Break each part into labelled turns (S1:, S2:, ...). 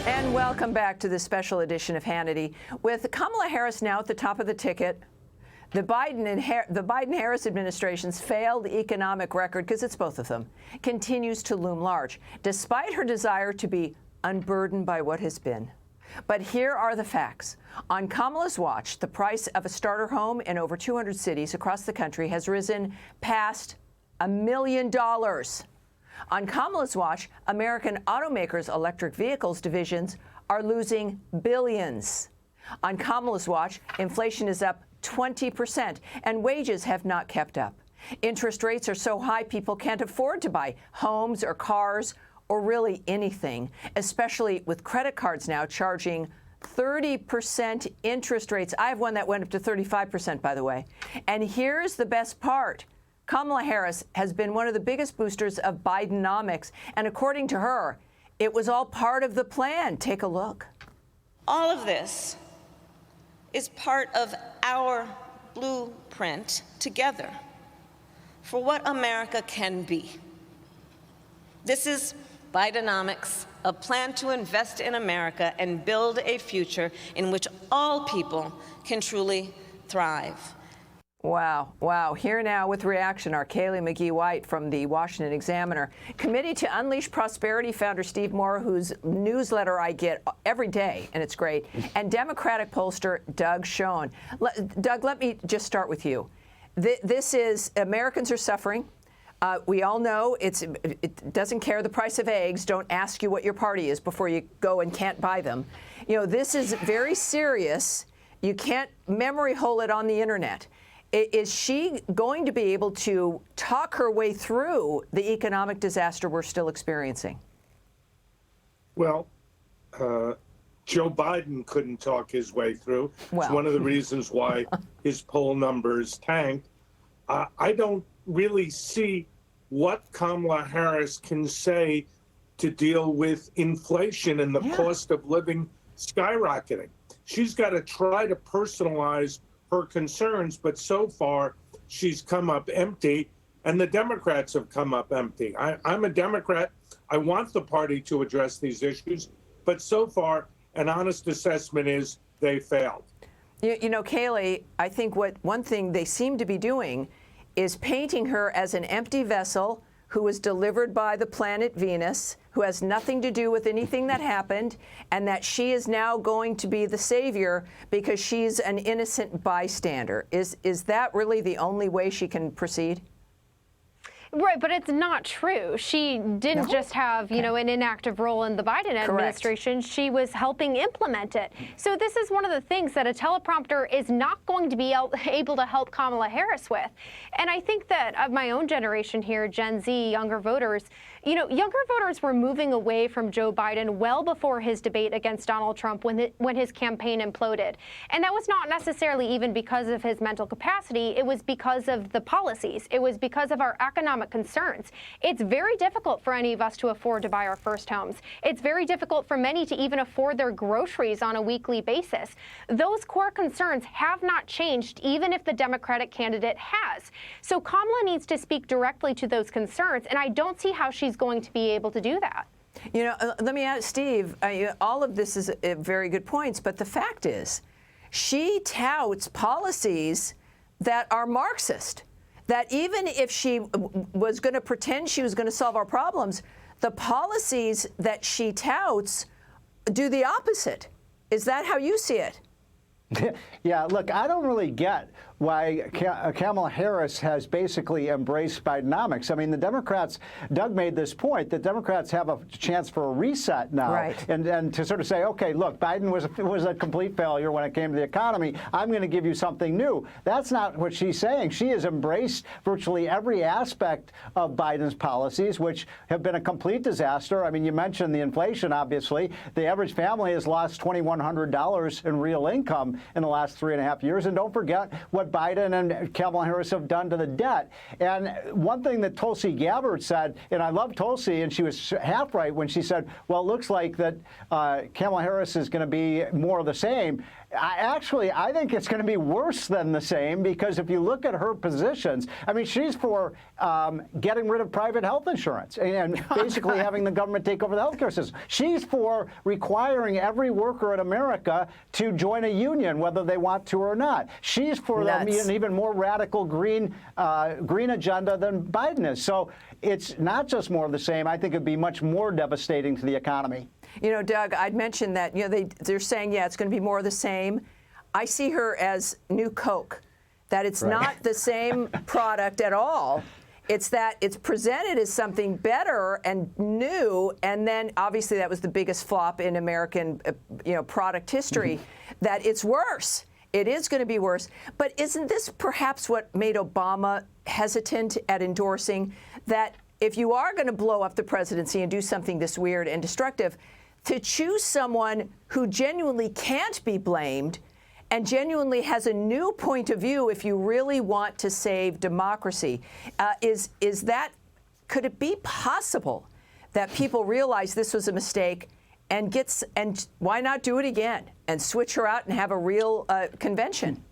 S1: And welcome back to this special edition of Hannity. With Kamala Harris now at the top of the ticket, the Biden-Harris administration's failed economic record, because it's both of them, continues to loom large, despite her desire to be unburdened by what has been. But here are the facts. On Kamala's watch, the price of a starter home in over 200 cities across the country has risen past $1 million. On Kamala's watch, American automakers' electric vehicles divisions are losing billions. On Kamala's watch, inflation is up 20%, and wages have not kept up. Interest rates are so high people can't afford to buy homes or cars or really anything, especially with credit cards now charging 30% interest rates. I have one that went up to 35%, by the way. And here's the best part. Kamala Harris has been one of the biggest boosters of Bidenomics, and according to her, it was all part of the plan. Take a look.
S2: All of this is part of our blueprint together for what America can be. This is Bidenomics, a plan to invest in America and build a future in which all people can truly thrive.
S1: Wow. Wow. Here now with reaction are Kaylee McGhee-White from the Washington Examiner, Committee to Unleash Prosperity founder Steve Moore, whose newsletter I get every day, and it's great, and Democratic pollster Doug Schoen. Doug, let me just start with you. This is, Americans are suffering. We all know it doesn't care the price of eggs. Don't ask you what your party is before you go and can't buy them. You know, this is very serious. You can't memory hole it on the internet. Is she going to be able to talk her way through the economic disaster we're still experiencing?
S3: Well, Joe Biden couldn't talk his way through.
S1: Well.
S3: It's one of the reasons why his poll numbers tanked. I don't really see what Kamala Harris can say to deal with inflation and the cost of living skyrocketing. She's got to try to personalize her concerns, but so far she's come up empty, and the Democrats have come up empty. I'm a Democrat. I want the party to address these issues, but so far an honest assessment is they failed.
S1: You know, Kaylee, I think one thing they seem to be doing is painting her as an empty vessel who was delivered by the planet Venus, who has nothing to do with anything that happened, and that she is now going to be the savior because she's an innocent bystander. Is that really the only way she can proceed?
S4: Right, but it's not true. She didn't just have, you know, an inactive role in the Biden administration. She was helping implement it. So this is one of the things that a teleprompter is not going to be able to help Kamala Harris with. And I think that of my own generation here, Gen Z, younger voters, you know, younger voters were moving away from Joe Biden well before his debate against Donald Trump when his campaign imploded. And that was not necessarily even because of his mental capacity. It was because of the policies. It was because of our economic concerns. It's very difficult for any of us to afford to buy our first homes. It's very difficult for many to even afford their groceries on a weekly basis. Those core concerns have not changed, even if the Democratic candidate has. So Kamala needs to speak directly to those concerns, and I don't see how she's going to be able to do that.
S1: You know, let me ask Steve, all of this is very good points, but the fact is she touts policies that are Marxist. That even if she was going to pretend she was going to solve our problems, the policies that she touts do the opposite. Is that how you see it?
S5: Yeah, look, I don't really get why Kamala Harris has basically embraced Bidenomics. I mean, the Democrats, Doug made this point, that Democrats have a chance for a reset now.
S1: Right.
S5: And to sort of say, okay, look, Biden was a complete failure when it came to the economy. I'm going to give you something new. That's not what she's saying. She has embraced virtually every aspect of Biden's policies, which have been a complete disaster. I mean, you mentioned the inflation, obviously. The average family has lost $2,100 in real income in the last 3.5 years. And don't forget what Biden and Kamala Harris have done to the debt. And one thing that Tulsi Gabbard said, and I love Tulsi, and she was half right when she said, well, it looks like that Kamala Harris is going to be more of the same. I think it's going to be worse than the same, because if you look at her positions, I mean, she's for getting rid of private health insurance and basically having the government take over the healthcare system. She's for requiring every worker in America to join a union, whether they want to or not. She's for an even more radical green agenda than Biden is. So it's not just more of the same. I think it'd be much more devastating to the economy.
S1: You know, Doug, I'd mentioned that, you know, they're saying, yeah, it's going to be more of the same. I see her as new Coke, that it's not the same product at all. It's that it's presented as something better and new, and then obviously that was the biggest flop in American, product history, that it's worse. It is going to be worse. But isn't this perhaps what made Obama hesitant at endorsing that if you are going to blow up the presidency and do something this weird and destructive, to choose someone who genuinely can't be blamed and genuinely has a new point of view if you really want to save democracy? Could it be possible that people realize this was a mistake and why not do it again and switch her out and have a real convention?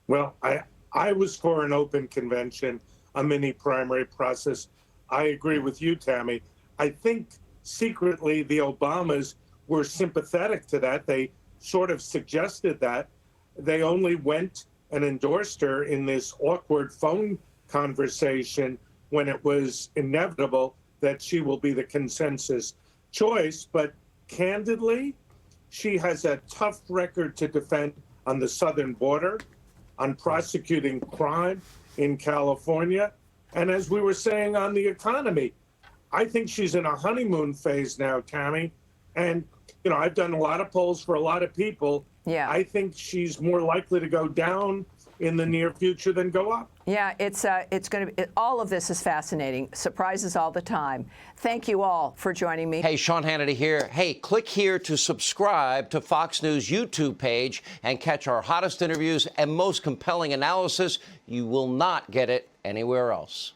S3: Well, I was for an open convention, a mini primary process. I agree with you, Tammy. I think secretly the Obamas were sympathetic to that. They sort of suggested that. They only went and endorsed her in this awkward phone conversation when it was inevitable that she will be the consensus choice. But candidly, she has a tough record to defend on the southern border, on prosecuting crime in California, and as we were saying, on the economy. I think she's in a honeymoon phase now, Tammy. And, I've done a lot of polls for a lot of people.
S1: Yeah.
S3: I think she's more likely to go down in the near future than go up.
S1: Yeah, it's going to be, all of this is fascinating. Surprises all the time. Thank you all for joining me.
S6: Hey, Sean Hannity here. Hey, click here to subscribe to Fox News YouTube page and catch our hottest interviews and most compelling analysis. You will not get it anywhere else.